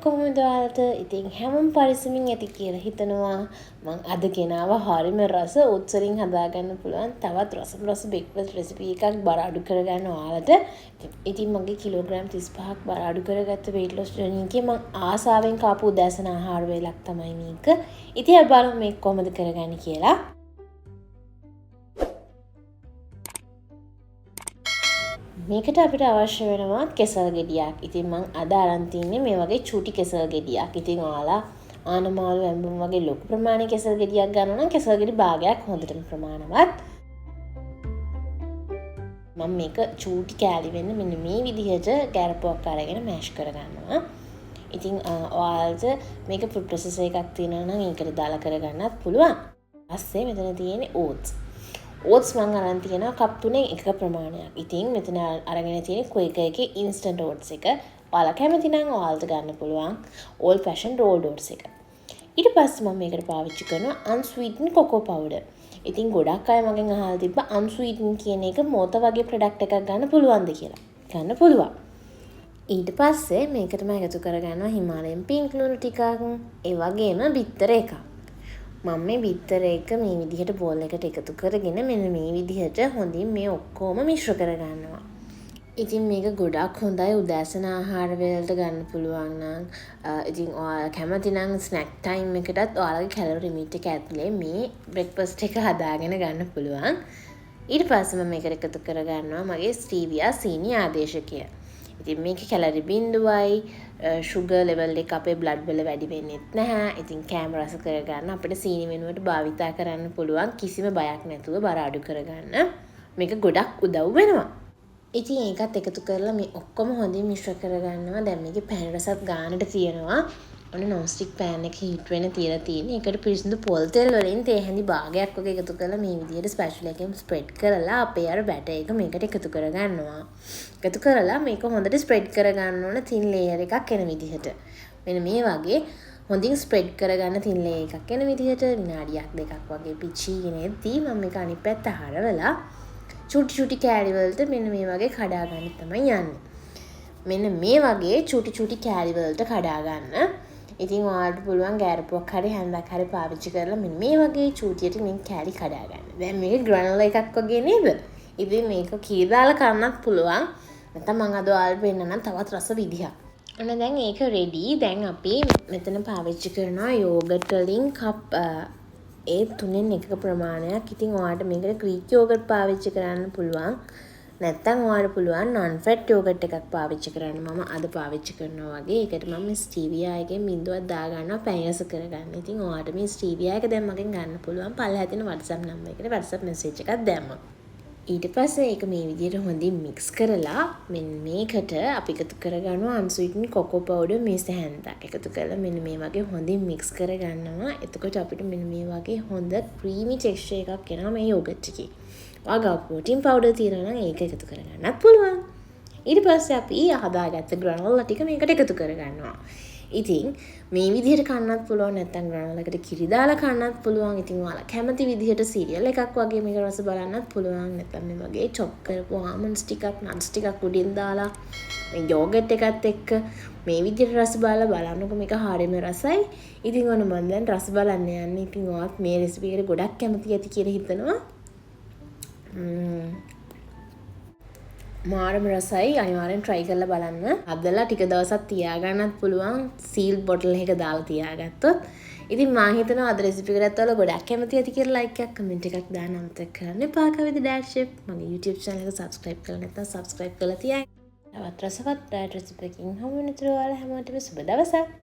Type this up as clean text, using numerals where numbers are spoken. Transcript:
කොහොමද ඔයාලට? ඉතින් හැමෝම පරිස්සමින් ඇති කියලා හිතනවා. මම අද ගෙනාවා හරිම රස oats වලින් හදාගන්න පුළුවන් තවත් රස breakfast recipe එකක් බර අඩු කරගන්න ඔයාලට. ඉතින් මගේ කිලෝග්‍රෑම් 35ක් බර අඩු කරගත්ත weight loss journey එකේ මම ආසාවෙන් කාපු උදෑසන ආහාර වේලක් තමයි මේක. ඉතින් අපි බලමු මේක කොහොමද කරගන්නේ කියලා. මේකට අපිට අවශ්‍ය වෙනවා කෙසල් ගෙඩියක්. ඉතින් මම අද අරන් තින්නේ මේ වගේ චූටි කෙසල් ගෙඩියක්. ඉතින් ඔයාලා ආනමාළු ඇඹුම් වගේ ලොකු ප්‍රමාණයක කෙසල් ගෙඩියක් ගන්නවා නම් කෙසල් ගෙඩි භාගයක් හොඳටම ප්‍රමාණවත්. මම මේක චූටි කෑලි වෙන්න මෙන්න මේ විදිහට ගැරපුවක් අරගෙන මෑෂ් කරගන්නවා. ඉතින් ඔයාලට මේක ෆුඩ් ප්‍රොසෙසර් එකක් තියෙනවා නම් ඒකට දාලා කරගන්නත් පුළුවන්. ඊපස්සේ මෙතන තියෙන්නේ oats. oats මං අරන් තියෙනවා කප් 3න් එකක ප්‍රමාණයක්. ඉතින් මෙතන අරගෙන තියෙන්නේ Quaker එකේ instant oats එක. ඔයාලා කැමති නම් ඔයාලට ගන්න පුළුවන් old fashioned rolled oats එක. ඊට පස්සේ මම මේකට පාවිච්චි කරනවා unsweetened cocoa powder. ඉතින් ගොඩක් අය මගෙන් අහලා තිබ්බා unsweetened කියන එක මොත වගේ product එකක් ගන්න පුළුවන්ද කියලා. ගන්න පුළුවන්. ඊට පස්සේ මේකටම එකතු කරගන්නවා himalayan pink ලුණු ටිකක්. ඒ වගේම බිත්තර එකක්. මම මේ බිත්තර එක මේ විදිහට බෝල් එකට එකතු කරගෙන මෙන්න මේ විදිහට හොඳින් මේ ඔක්කොම මිශ්‍ර කරගන්නවා. ඉතින් මේක ගොඩක් හොඳයි උදෑසන ආහාර වලට ගන්න පුළුවන් නම් ඉතින් ඔයාලා කැමති නම් ස්නැක් ටයිම් එකටත් ඔයාලගේ කැලරි ලිමිට් එක ඇතුලේ මේ බ්‍රෙක්ෆාස්ට් එක හදාගෙන ගන්න පුළුවන්. ඊට පස්සේ මම මේකට එකතු කරගන්නවා මගේ ස්ටීවියා සීනි ආදේශකය. ඉතින් මේකේ කැලරි බිඳුවයි sugar level එක අපේ blood වල වැඩි වෙන්නේත් නැහැ. ඉතින් කැම රස කරගන්න අපිට සීනි වෙනුවට භාවිතා කරන්න පුළුවන් කිසිම බයක් නැතුව බර අඩු කරගන්න. මේක ගොඩක් උදව් වෙනවා. ඉතින් ඒකත් එකතු කරලා මේ ඔක්කොම හොඳින් මිශ්‍ර කරගන්නවා. දැන් මේකේ පෑන් රසත් ගානට තියෙනවා. ඔන්න non stick pan එක heat වෙන්න තියලා තියෙන්නේ. ඒකට පිරිසිදු පොල් තෙල් වලින් තේ හැඳි භාගයක් වගේ එකතු කරලා මේ විදිහට ස්පැචුලා එකෙන් ස්ප්‍රෙඩ් කරලා අපේ අර බැටර් එක මේකට එකතු කරගන්නවා. එකතු කරලා මේක හොඳට ස්ප්‍රෙඩ් කරගන්න ඕන thin layer එකක් එන විදිහට. මෙන්න මේ වගේ හොඳින් ස්ප්‍රෙඩ් කරගන්න thin layer එකක් එන විදිහට විනාඩියක් දෙකක් වගේ පිච්චීගෙනදී මම මේක අනිත් පැත්ත හරවලා චූටි චූටි කෑලි වලට මෙන්න මේ වගේ කඩා ගන්න තමයි යන්නේ. මෙන්න මේ වගේ චූටි කෑලි වලට කඩා ගන්න. ඉතින් ඔයාලට පුළුවන් ගෑරපුවක් හරි හැන්දක් හරි පාවිච්චි කරලා මෙන්න මේ වගේ චූටියට මේ කෑලි කඩා ගන්න. දැන් මේක ග්‍රැනුලා එකක් වගේ නේද? ඉතින් මේක කී දාලා කන්නත් පුළුවන්. නැත්නම් මම අද ඔයාලට වෙන්නනම් තවත් රස විදිහක්. ඔන්න දැන් ඒක රෙඩි. දැන් අපි මෙතන පාවිච්චි කරනවා යෝගට් වලින් කප් ඒ 3න් එකක ප්‍රමාණයක්. ඉතින් ඔයාලට මේකට ග්‍රීක් යෝගට් පාවිච්චි කරන්න පුළුවන්. නැත්තම් ඔයාලට පුළුවන් nonfat yogurt එකක් පාවිච්චි කරන්න. මම අද පාවිච්චි කරනවා වගේ. ඒකට මම stevia එකෙන් බිඳුවක් දා ගන්නවා පැණි රස කරගන්න. ඉතින් ඔයාලට මේ stevia එක දැන් මගෙන් ගන්න පුළුවන්. පල්ලෙහා තියෙන WhatsApp නම්බර් එකට WhatsApp message එකක් දැම්මා. ඊට පස්සේ ඒක මේ විදිහට හොඳින් mix කරලා මෙන්න මේකට අපි එකතු කරගන්නවා unsweetened cocoa powder මේස හැන්දක්. එකතු කරලා මෙන්න මේ වගේ හොඳින් mix කරගන්නවා. එතකොට අපිට මෙන්න මේ වගේ හොඳ creamy texture එකක් එනවා මේ yogurt එකේ. ඔයාලා protein powder තියනවා නම් ඒක එකතු කරගන්නත් පුළුවන්. ඊට පස්සේ අපි හදාගත්ත granola ටික මේකට එකතු කරගන්නවා. ඉතින් මේ විදිහට කන්නත් පුළුවන් නැත්නම් granola එකට කිරි දාලා කන්නත් පුළුවන්. ඉතින් ඔයාලා කැමති විදිහට cereal එකක් වගේ මේක රස බලන්නත් පුළුවන්. නැත්නම් මේ වගේ chop කරපු almonds ටිකක් nuts ටිකක් උඩින් දාලා මේ yogurt එකත් එක්ක මේ විදිහට රස බලන්නකො මේක හරියම රසයි. ඉතින් ඔන්න මම දැන් රස බලන්න යන්නේ. ඉතින් ඔයාත් මේ recipe එකට ගොඩක් කැමති ඇති කියලා හිතනවා. මාරම රසයි. අනිවාර්යෙන් try කරලා බලන්න. හදලා ටික දවසක් තියාගන්නත් පුළුවන් සීල් බොටල් එකක දාලා තියාගත්තොත්. ඉතින් මම හිතනවා අද රෙසිපි එකකට ඔයාලා ගොඩක් කැමති ඇති කියලා like එකක් කමෙන්ට් එකක් දාන්න අමතක කරන්න එපා. කවිද ඩෑෂ් ෂෙෆ් මගේ YouTube channel එක subscribe කරලා නැත්නම් subscribe කරලා තියන්න. තවත් රසවත් රෙසිපි එකකින් හමු වෙනතුරු ඔයාලා හැමෝටම සුබ දවසක්.